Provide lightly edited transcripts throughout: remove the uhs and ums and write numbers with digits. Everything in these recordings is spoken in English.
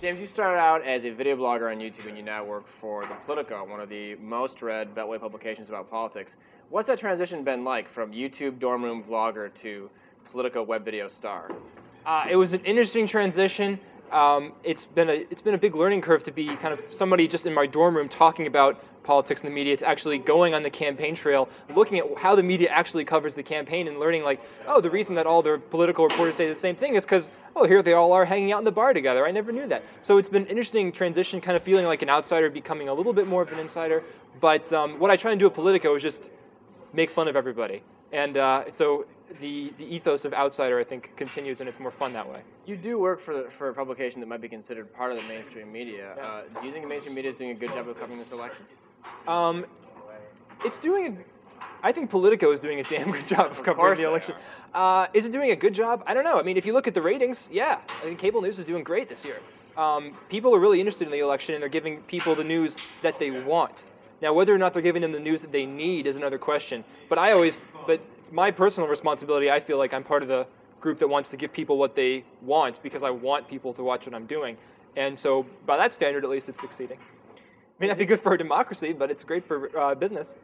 James, you started out as a video blogger on YouTube, and you now work for the Politico, one of the most read Beltway publications about politics. What's that transition been like from YouTube dorm room vlogger to Politico web video star? It was an interesting transition. It's been a big learning curve to be kind of somebody just in my dorm room talking about politics and the media. It's actually going on the campaign trail, looking at how the media actually covers the campaign, and learning like, oh, the reason that all the political reporters say the same thing is because, oh, here they all are hanging out in the bar together. I never knew that. So it's been an interesting transition, kind of feeling like an outsider, becoming a little bit more of an insider. But what I try and do at Politico is just make fun of everybody. And so the ethos of outsider, I think, continues, and it's more fun that way. You do work for a publication that might be considered part of the mainstream media. Yeah. Do you think the mainstream media is doing a good job of covering this election? It's doing I think Politico is doing a damn good job of covering the election. Is it doing a good job? I don't know. I mean, if you look at the ratings, yeah, I think cable news is doing great this year. People are really interested in the election, and they're giving people the news that they want. Now, whether or not they're giving them the news that they need is another question. But my personal responsibility, I feel like I'm part of the group that wants to give people what they want, because I want people to watch what I'm doing. And so, by that standard, at least, it's succeeding. May not be good for a democracy, but it's great for business.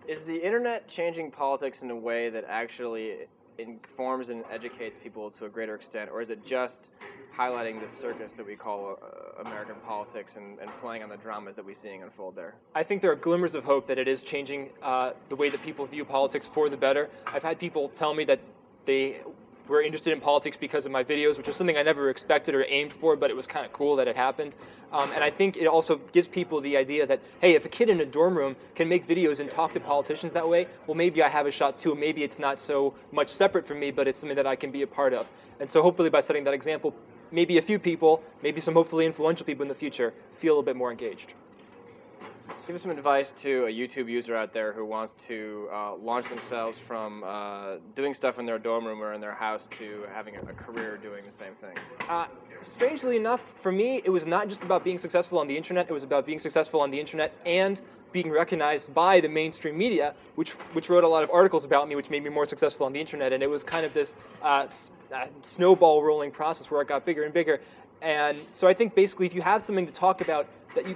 Is the internet changing politics in a way that actually informs and educates people to a greater extent, or is it just highlighting the circus that we call American politics and playing on the dramas that we're seeing unfold there? I think there are glimmers of hope that it is changing the way that people view politics for the better. I've had people tell me that they were interested in politics because of my videos, which is something I never expected or aimed for, but it was kind of cool that it happened. And I think it also gives people the idea that, hey, if a kid in a dorm room can make videos and talk to politicians that way, well, maybe I have a shot too. Maybe it's not so much separate from me, but it's something that I can be a part of. And so hopefully by setting that example, maybe a few people, maybe some hopefully influential people in the future, feel a bit more engaged. Give us some advice to a YouTube user out there who wants to launch themselves from doing stuff in their dorm room or in their house to having a career doing the same thing. Strangely enough, for me, it was not just about being successful on the internet. It was about being successful on the internet and being recognized by the mainstream media, which wrote a lot of articles about me, which made me more successful on the internet. And it was kind of this snowball rolling process where it got bigger and bigger. And so I think basically if you have something to talk about that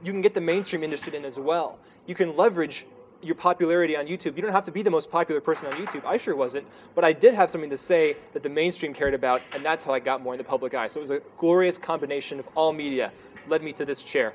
you can get the mainstream interested in as well, you can leverage your popularity on YouTube. You don't have to be the most popular person on YouTube. I sure wasn't, but I did have something to say that the mainstream cared about, and that's how I got more in the public eye. So it was a glorious combination of all media led me to this chair.